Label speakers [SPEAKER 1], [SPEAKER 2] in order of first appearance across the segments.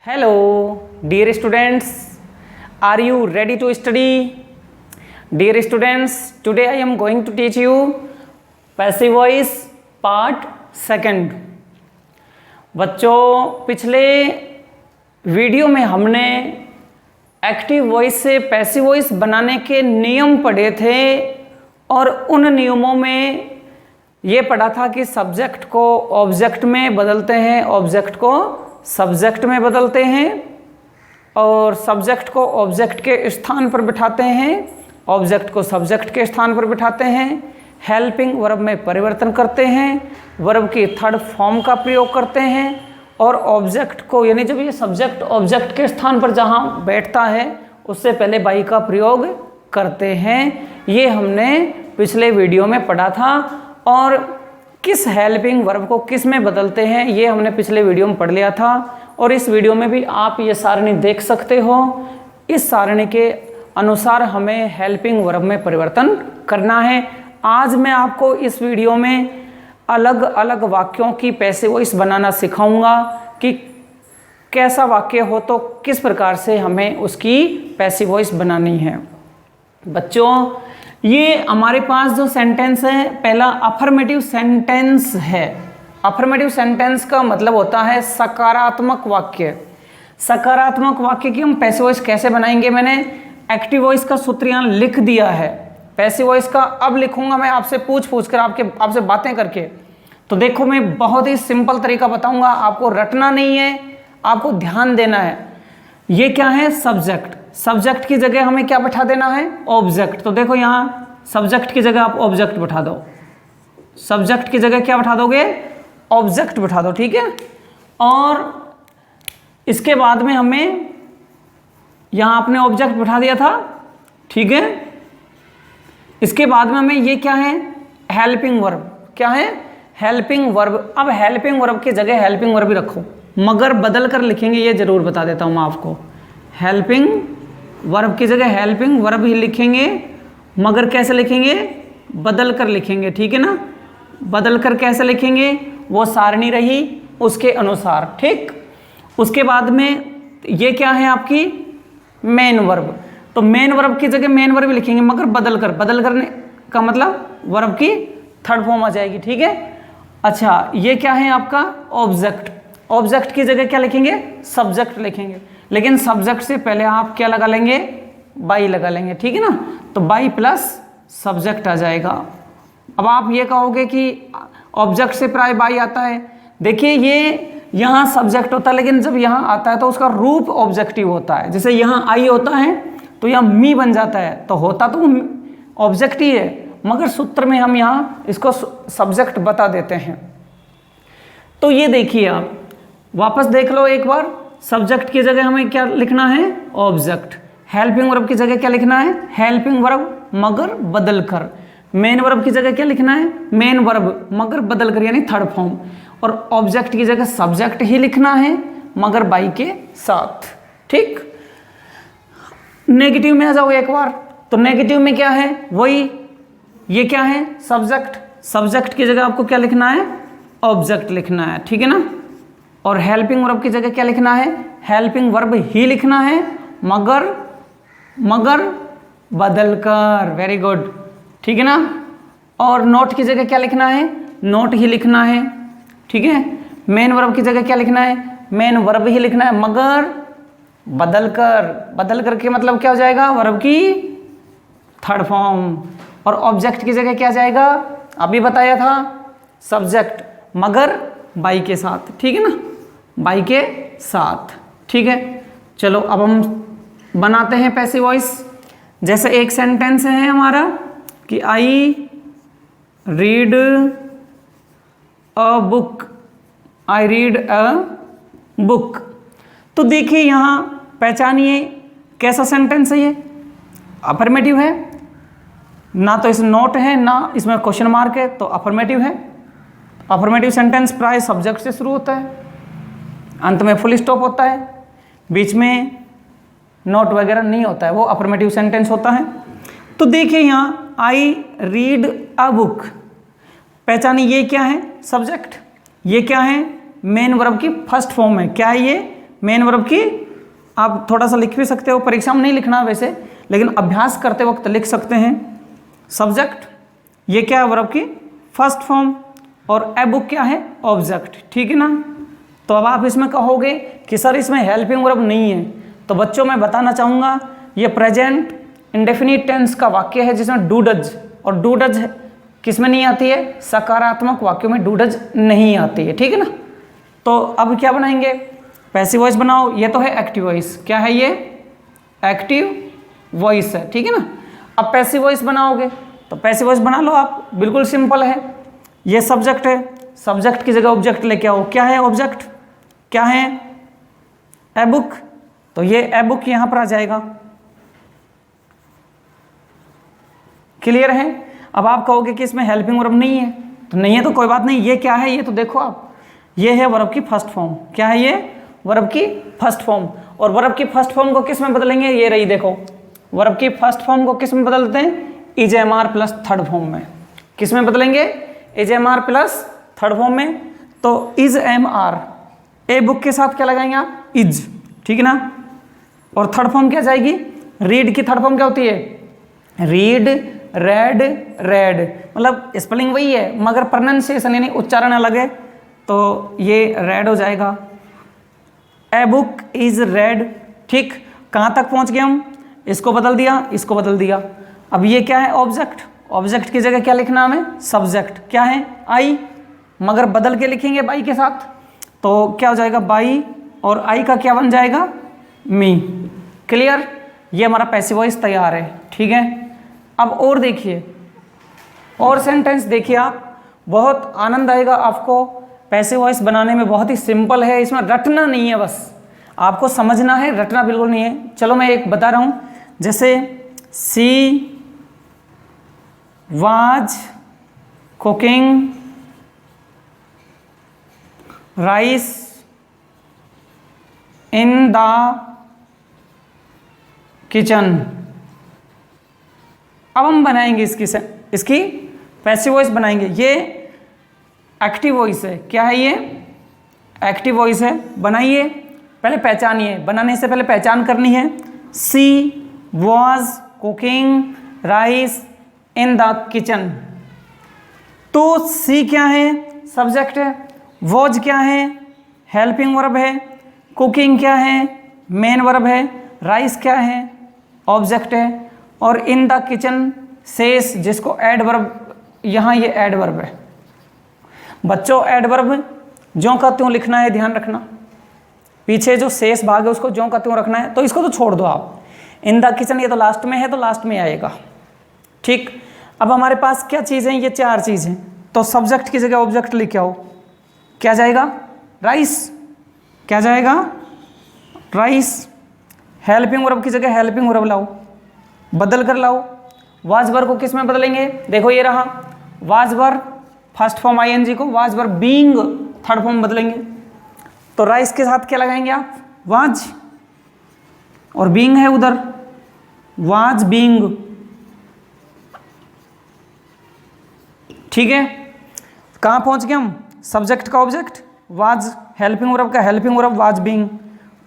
[SPEAKER 1] Hello, dear students. Are you ready to study? Dear students, today I am going to teach you passive voice part second. बच्चों, पिछले video में हमने active voice से passive voice बनाने के नियम पढ़े थे और उन नियमों में ये पढ़ा था कि सब्जेक्ट को ऑब्जेक्ट में बदलते हैं, ऑब्जेक्ट को सब्जेक्ट में बदलते हैं और सब्जेक्ट को ऑब्जेक्ट के स्थान पर बिठाते हैं, ऑब्जेक्ट को सब्जेक्ट के स्थान पर बिठाते हैं, हेल्पिंग वर्ब में परिवर्तन करते हैं, वर्ब की थर्ड फॉर्म का प्रयोग करते हैं और ऑब्जेक्ट को यानी जब ये सब्जेक्ट ऑब्जेक्ट के स्थान पर जहाँ बैठता है उससे पहले बाई का प्रयोग करते हैं। ये हमने पिछले वीडियो में पढ़ा था और किस हेल्पिंग वर्ब को किस में बदलते हैं ये हमने पिछले वीडियो में पढ़ लिया था और इस वीडियो में भी आप ये सारणी देख सकते हो। इस सारणी के अनुसार हमें हेल्पिंग वर्ब में परिवर्तन करना है। आज मैं आपको इस वीडियो में अलग अलग वाक्यों की पैसिव वॉइस बनाना सिखाऊंगा कि कैसा वाक्य हो तो किस प्रकार से हमें उसकी पैसिव वॉइस बनानी है। बच्चों, ये हमारे पास जो सेंटेंस है पहला अफर्मेटिव सेंटेंस है। अफर्मेटिव सेंटेंस का मतलब होता है सकारात्मक वाक्य। सकारात्मक वाक्य की हम पैसिव वॉइस कैसे बनाएंगे, मैंने एक्टिव वॉइस का सूत्र यहाँ लिख दिया है। पैसिव वॉइस का अब लिखूंगा मैं आपसे पूछ कर आपसे बातें करके। तो देखो, मैं बहुत ही सिंपल तरीका बताऊंगा, आपको रटना नहीं है, आपको ध्यान देना है। ये क्या है? सब्जेक्ट। सब्जेक्ट की जगह हमें क्या बैठा देना है? ऑब्जेक्ट। तो देखो यहाँ सब्जेक्ट की जगह आप ऑब्जेक्ट बैठा दो, सब्जेक्ट की जगह क्या बैठा दोगे? ऑब्जेक्ट बैठा दो, ठीक है। और इसके बाद में हमें यहाँ आपने ऑब्जेक्ट बैठा दिया था, ठीक है। इसके बाद में हमें ये क्या है? Helping verb. क्या है? Helping verb. अब हेल्पिंग वर्ब की जगह हेल्पिंग वर्ब ही रखो, मगर बदल कर लिखेंगे, ये जरूर बता देता हूँ मैं आपको। हेल्पिंग वर्ब की जगह हेल्पिंग वर्ब ही लिखेंगे, मगर कैसे लिखेंगे? बदल कर लिखेंगे, ठीक है ना। बदल कर कैसे लिखेंगे? वो सारणी रही उसके अनुसार, ठीक। उसके बाद में ये क्या है आपकी? Main verb. तो मेन वर्ब की जगह मेन वर्ब लिखेंगे, मगर बदल कर। बदल करने का मतलब वर्ब की थर्ड फॉर्म आ जाएगी, ठीक है। अच्छा, ये क्या है आपका? ऑब्जेक्ट। ऑब्जेक्ट की जगह क्या लिखेंगे? सब्जेक्ट लिखेंगे, लेकिन सब्जेक्ट से पहले आप क्या लगा लेंगे? बाई लगा लेंगे, ठीक है ना। तो बाई प्लस सब्जेक्ट आ जाएगा। अब आप ये कहोगे कि ऑब्जेक्ट से प्राय बाई आता है। देखिए, ये यहाँ सब्जेक्ट होता है, लेकिन जब यहाँ आता है तो उसका रूप ऑब्जेक्टिव होता है। जैसे यहाँ आई होता है तो यहाँ मी बन जाता है, तो होता तो ऑब्जेक्ट ही है, मगर सूत्र में हम यहाँ इसको सब्जेक्ट बता देते हैं। तो ये देखिए, आप वापस देख लो एक बार। सब्जेक्ट की जगह हमें क्या लिखना है? ऑब्जेक्ट। हेल्पिंग वर्ब की जगह क्या लिखना है? हेल्पिंग वर्ब मगर बदल कर। मेन वर्ब की जगह क्या लिखना है? मेन वर्ब मगर बदल कर, यानी थर्ड फॉर्म। और ऑब्जेक्ट की जगह सब्जेक्ट ही लिखना है, मगर बाई के साथ, ठीक। नेगेटिव में आ जाओ एक बार। तो नेगेटिव में क्या है? वही, ये क्या है? सब्जेक्ट। सब्जेक्ट की जगह आपको क्या लिखना है? ऑब्जेक्ट लिखना है, ठीक है ना। और हेल्पिंग वर्ब की जगह क्या लिखना है? हेल्पिंग वर्ब ही लिखना है, मगर बदल कर। वेरी गुड, ठीक है ना। और नोट की जगह क्या लिखना है? नोट ही लिखना है, ठीक है। मेन वर्ब की जगह क्या लिखना है? मेन वर्ब ही लिखना है, मगर बदल कर। बदल कर के मतलब क्या हो जाएगा? वर्ब की थर्ड फॉर्म। और ऑब्जेक्ट की जगह क्या जाएगा? अभी बताया था, सब्जेक्ट मगर बाई के साथ, ठीक है ना, बाई के साथ, ठीक है। चलो, अब हम बनाते हैं पैसिव वॉइस। जैसे एक सेंटेंस है हमारा कि I read a book. I read a book. तो देखिए, यहाँ पहचानिए कैसा सेंटेंस है। ये अफर्मेटिव है, ना तो इसमें नोट है ना इसमें क्वेश्चन मार्क है, तो अफर्मेटिव है। अफर्मेटिव सेंटेंस प्राय सब्जेक्ट से शुरू होता है, अंत में फुल स्टॉप होता है, बीच में नोट वगैरह नहीं होता है, वो अफर्मेटिव सेंटेंस होता है। तो देखिए यहाँ आई रीड अ बुक, पहचानिए ये क्या है? सब्जेक्ट। ये क्या है? मेन वर्ब की फर्स्ट फॉर्म है। क्या है ये? मेन वर्ब की आप थोड़ा सा लिख भी सकते हो, परीक्षा में नहीं लिखना वैसे, लेकिन अभ्यास करते वक्त लिख सकते हैं। सब्जेक्ट ये क्या है, वर्ब की फर्स्ट फॉर्म, और ए बुक क्या है, ऑब्जेक्ट, ठीक है ना। तो अब आप इसमें कहोगे कि सर इसमें हेल्पिंग वर्ब नहीं है, तो बच्चों मैं बताना चाहूँगा ये प्रेजेंट इंडेफिनिट टेंस का वाक्य है जिसमें डू डज, और डू डज किसमें नहीं आती है, सकारात्मक वाक्यों में डू डज नहीं आती है, ठीक है ना। तो अब क्या बनाएंगे, पैसिव वॉइस बनाओ। ये तो है एक्टिव वॉइस, क्या है ये, एक्टिव वॉइस है, ठीक है ना। अब पैसिव वॉइस बनाओगे तो पैसिव वॉइस बना लो आप, बिल्कुल सिंपल है। ये सब्जेक्ट है, सब्जेक्ट की जगह ऑब्जेक्ट लेके आओ। क्या है ऑब्जेक्ट, क्या है, ए बुक, तो ये ए बुक यहां पर आ जाएगा। क्लियर है। अब आप कहोगे कि इसमें हेल्पिंग वर्ब नहीं है, तो नहीं है तो कोई बात नहीं। ये क्या है, ये तो देखो आप, ये है वर्ब की फर्स्ट फॉर्म। क्या है ये, वर्ब की फर्स्ट फॉर्म। और वर्ब की फर्स्ट फॉर्म को किस में बदलेंगे, ये रही देखो, वर्ब की फर्स्ट फॉर्म को किस में बदल देते हैं, is am are plus third form में। किस में बदलेंगे, is am are plus third form में। तो is am are, a book के साथ क्या लगाएंगे आप, इज, ठीक है ना। और थर्ड फॉर्म क्या जाएगी, रीड की थर्ड फॉर्म क्या होती है, रीड, रेड, रेड, मतलब स्पेलिंग वही है मगर प्रोनाउंसिएशन यानी उच्चारण अलग है, तो ये रेड हो जाएगा। ए बुक इज रेड, ठीक। कहाँ तक पहुँच गए हम, इसको बदल दिया, इसको बदल दिया। अब ये क्या है, ऑब्जेक्ट, ऑब्जेक्ट की जगह क्या लिखना हमें, सब्जेक्ट, क्या है, आई, मगर बदल के लिखेंगे बाई के साथ, तो क्या हो जाएगा, बाई, और आई का क्या बन जाएगा, मी। क्लियर, ये हमारा पैसिव वॉइस तैयार है, ठीक है। अब और देखिए, और सेंटेंस देखिए आप, बहुत आनंद आएगा आपको। पैसिव वॉइस बनाने में बहुत ही सिंपल है, इसमें रटना नहीं है, बस आपको समझना है, रटना बिल्कुल नहीं है। चलो मैं एक बता रहा हूँ, जैसे she was cooking rice in the kitchen. अब हम बनाएंगे इसकी पैसिव वॉइस बनाएंगे। ये एक्टिव वॉइस है, क्या है ये, एक्टिव वॉइस है। बनाइए, पहले पहचानिए, बनाने से पहले पहचान करनी है। She was cooking rice in the kitchen. तो सी क्या है, सब्जेक्ट है, वॉज क्या है, हेल्पिंग वर्ब है, कुकिंग क्या है, मेन वर्ब है, राइस क्या है, ऑब्जेक्ट है, और इन द किचन सेस, जिसको एडवर्ब, यहाँ ये एडवर्ब है। बच्चों एडवर्ब ज्यों का त्यों लिखना है, ध्यान रखना। पीछे जो शेष भाग है उसको ज्यों का त्यों रखना है, तो इसको तो छोड़ दो आप। इन द किचन ये तो लास्ट में है, तो लास्ट में आएगा, ठीक। अब हमारे पास क्या चीज़ है, ये चार चीज़ हैं, तो सब्जेक्ट की जगह ऑब्जेक्ट लिखे आओ। क्या जाएगा, राइस, क्या जाएगा, राइस। हेल्पिंग वर्ब की जगह हेल्पिंग वर्ब लाओ, बदल कर लाओ। वाज वर्ब को किस में बदलेंगे, देखो ये रहा was verb, first form ING को was verb being third form बदलेंगे। तो राइस के साथ क्या लगाएंगे आप, वाज, और बीइंग है उधर, वाज बीइंग, ठीक है। कहाँ पहुंच गए हम, सब्जेक्ट का ऑब्जेक्ट, वाज, हेल्पिंग वर्ब का helping verb, was being.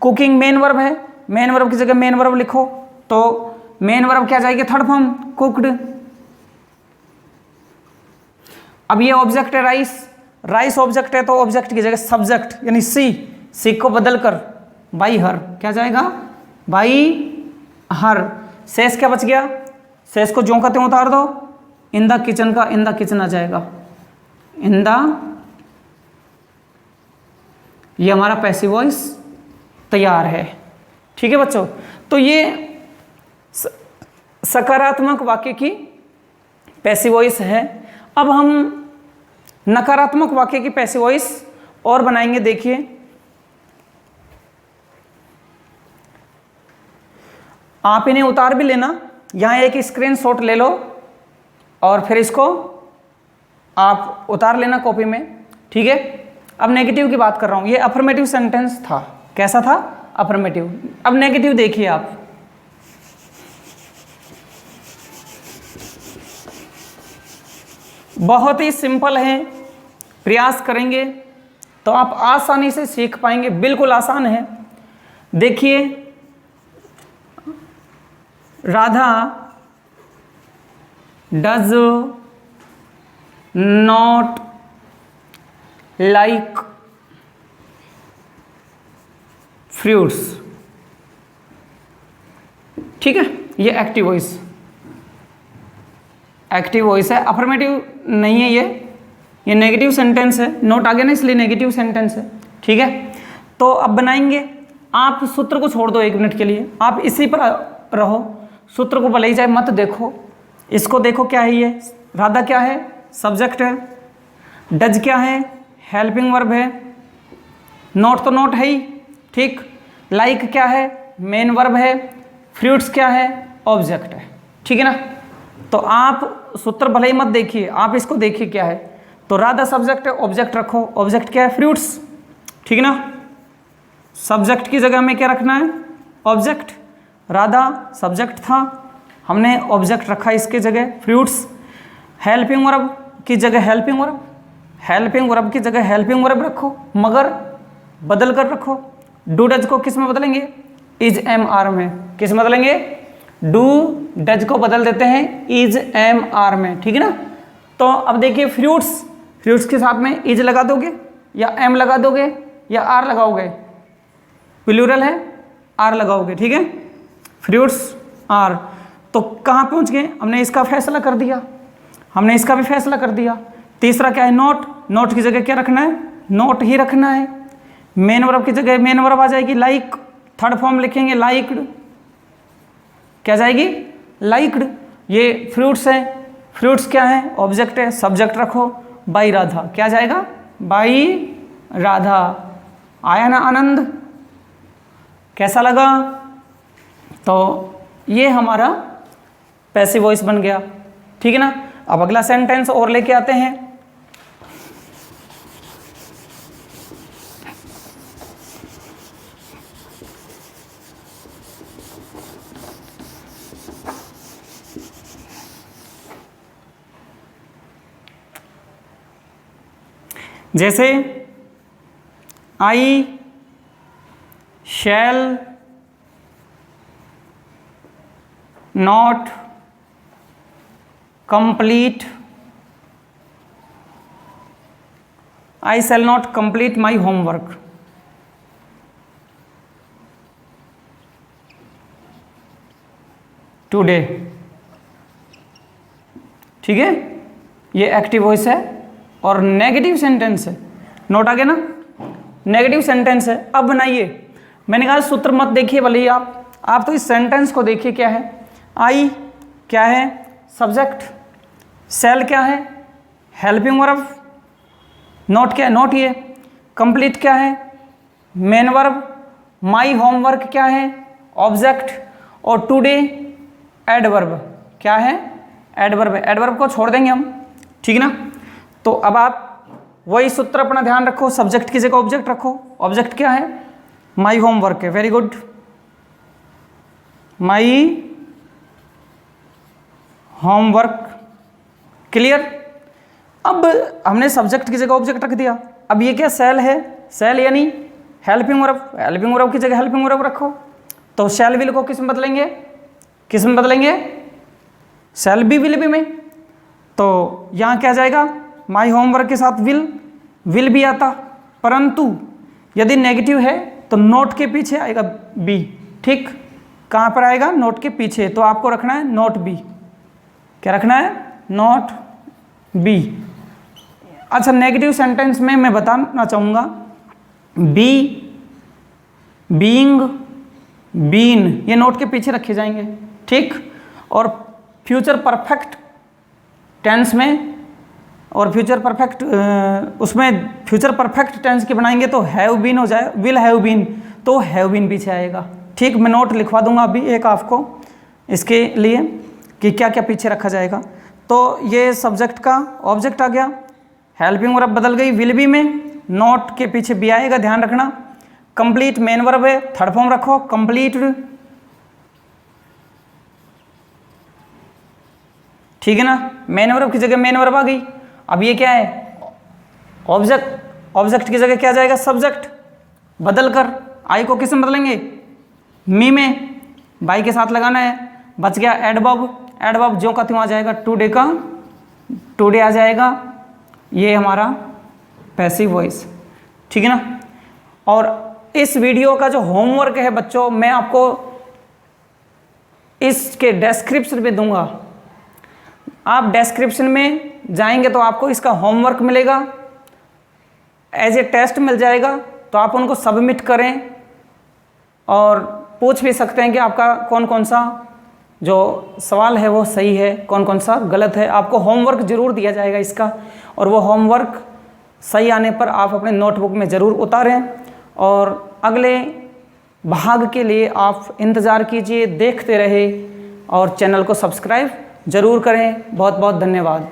[SPEAKER 1] Cooking main verb है, मेन वर्ब की जगह मेन वर्ब लिखो, तो मेन वर्ब क्या जाएगी, थर्ड फॉर्म, कुक्ड। अब ये ऑब्जेक्ट है राइस, राइस ऑब्जेक्ट है, तो ऑब्जेक्ट की जगह सब्जेक्ट यानी सी को बदल कर बाई हर, क्या जाएगा, बाई हर। शेष क्या बच गया, शेष को ज्यों का त्यों उतार दो, इन द किचन का इन द किचन आ जाएगा, इन द। ये हमारा पैसिव वॉइस तैयार है, ठीक है बच्चों। तो ये सकारात्मक वाक्य की पैसिव वॉइस है। अब हम नकारात्मक वाक्य की पैसिव वॉइस और बनाएंगे। देखिए, आप इन्हें उतार भी लेना, यहाँ एक स्क्रीनशॉट ले लो और फिर इसको आप उतार लेना कॉपी में, ठीक है। अब नेगेटिव की बात कर रहा हूँ, ये अफर्मेटिव सेंटेंस था, कैसा था, अफर्मेटिव। अब नेगेटिव देखिए आप, बहुत ही सिंपल है, प्रयास करेंगे तो आप आसानी से सीख पाएंगे, बिल्कुल आसान है। देखिए Radha does not like fruits. ठीक है, ये एक्टिव वॉइस, एक्टिव वॉइस है, अफर्मेटिव नहीं है, ये नेगेटिव सेंटेंस है, नोट आ गया ना, इसलिए नेगेटिव सेंटेंस है। ठीक है, तो अब बनाएंगे, आप सूत्र को छोड़ दो 1 मिनट के लिए, आप इसी पर रहो, सूत्र को भले ही जाए मत देखो, इसको देखो क्या है ये, राधा क्या है, सब्जेक्ट है, डज क्या है, हेल्पिंग वर्ब है, नोट तो नोट है ही, ठीक, लाइक क्या है, मेन वर्ब है, फ्रूट्स क्या है, ऑब्जेक्ट है। ठीक है ना, तो आप सूत्र भले ही मत देखिए, आप इसको देखिए क्या है, तो राधा सब्जेक्ट है, ऑब्जेक्ट रखो, ऑब्जेक्ट क्या है, फ्रूट्स। ठीक है ना, सब्जेक्ट की जगह में क्या रखना है, ऑब्जेक्ट, राधा सब्जेक्ट था, हमने ऑब्जेक्ट रखा इसके जगह फ्रूट्स, हेल्पिंग वर्ब की जगह हेल्पिंग वर्ब, हेल्पिंग वर्ब की जगह हेल्पिंग वर्ब रखो, मगर बदल कर रखो, डू डज को किस में बदलेंगे, इज एम आर में, किस में बदलेंगे, डू डज को बदल देते हैं इज एम आर में। ठीक है ना, तो अब देखिए फ्रूट्स, फ्रूट्स के साथ में इज लगा दोगे या एम लगा दोगे या आर लगाओगे, प्लूरल है, आर लगाओगे। ठीक है, फ्रूट्स आर, तो कहाँ पहुँच गए, हमने इसका फैसला कर दिया, हमने इसका भी फैसला कर दिया। तीसरा क्या है, नोट, नोट की जगह क्या रखना है, नोट ही रखना है, मेन वर्ब की जगह मेन वर्ब आ जाएगी, लाइक, थर्ड फॉर्म लिखेंगे लाइक्ड, क्या जाएगी, लाइक्ड। ये फ्रूट्स है, फ्रूट्स क्या है, ऑब्जेक्ट है, सब्जेक्ट रखो, बाई राधा, क्या जाएगा, बाई राधा। आया ना आनंद, कैसा लगा, तो ये हमारा पैसिव वॉइस बन गया। ठीक है ना, अब अगला सेंटेंस और लेके आते हैं। जैसे I shall not complete, I shall not complete my homework. Today. ठीक है, ये एक्टिव वॉइस है और नेगेटिव सेंटेंस है, नोट आ गया ना, नेगेटिव सेंटेंस है। अब बनाइए, मैंने कहा सूत्र मत देखिए भले ही आप तो इस सेंटेंस को देखिए क्या है, आई क्या है, सब्जेक्ट, सेल क्या है, हेल्पिंग वर्ब, नोट क्या है, नोट ये, कंप्लीट क्या है, मेन वर्ब, माई होमवर्क क्या है, ऑब्जेक्ट, और टुडे एडवर्ब, क्या है, एडवर्ब है, एडवर्ब को छोड़ देंगे हम। ठीक है ना, तो अब आप वही सूत्र अपना ध्यान रखो, सब्जेक्ट की जगह ऑब्जेक्ट रखो, ऑब्जेक्ट क्या है, माई होमवर्क है, very good, my homework, clear. अब हमने सब्जेक्ट की जगह ऑब्जेक्ट रख दिया, अब ये क्या, सेल है, सेल यानी हेल्पिंग वर्ब, हेल्पिंग वर्ब की जगह हेल्पिंग वर्ब रखो, तो शैल विल को किस में बदलेंगे, किस में बदलेंगे, शैल बी विल बी में, तो यहाँ क्या जाएगा, माई होमवर्क के साथ विल भी आता, परंतु यदि नेगेटिव है तो नोट के पीछे आएगा बी। ठीक, कहाँ पर आएगा, नोट के पीछे, तो आपको रखना है नोट बी, क्या रखना है, नोट बी। अच्छा, नेगेटिव सेंटेंस में मैं बताना चाहूँगा, बी, बीइंग, बीन, ये नोट के पीछे रखे जाएंगे। ठीक, और फ्यूचर परफेक्ट टेंस में, और फ्यूचर परफेक्ट उसमें फ्यूचर परफेक्ट टेंस के बनाएंगे तो हैव बीन हो जाए, विल हैव बीन, तो हैव बीन पीछे आएगा। ठीक, मैं नोट लिखवा दूंगा अभी एक आपको इसके लिए कि क्या क्या पीछे रखा जाएगा। तो ये सब्जेक्ट का ऑब्जेक्ट आ गया, हेल्पिंग वर्ब बदल गई विल बी में, नोट के पीछे बी आएगा, ध्यान रखना। कंप्लीट मेन वर्ब है, थर्ड फॉर्म रखो, कंप्लीट। ठीक है ना, मेन वर्ब की जगह मेन वर्ब आ गई। अब ये क्या है, ऑब्जेक्ट, ऑब्जेक्ट की जगह क्या जाएगा, सब्जेक्ट, बदल कर आई को किस में बदलेंगे, मी में बाई के साथ लगाना है। बच गया एडवर्ब, एडवर्ब जो का त्यों आ जाएगा, टुडे का टुडे आ जाएगा। ये हमारा पैसिव वॉइस, ठीक है ना। और इस वीडियो का जो होमवर्क है बच्चों, मैं आपको इसके डिस्क्रिप्शन में दूंगा। आप डिस्क्रिप्शन में जाएंगे तो आपको इसका होमवर्क मिलेगा, एज ए टेस्ट मिल जाएगा, तो आप उनको सबमिट करें और पूछ भी सकते हैं कि आपका कौन कौन सा जो सवाल है वो सही है, कौन कौन सा गलत है। आपको होमवर्क ज़रूर दिया जाएगा इसका, और वो होमवर्क सही आने पर आप अपने नोटबुक में ज़रूर उतारें। और अगले भाग के लिए आप इंतज़ार कीजिए, देखते रहे और चैनल को सब्सक्राइब ज़रूर करें। बहुत बहुत धन्यवाद।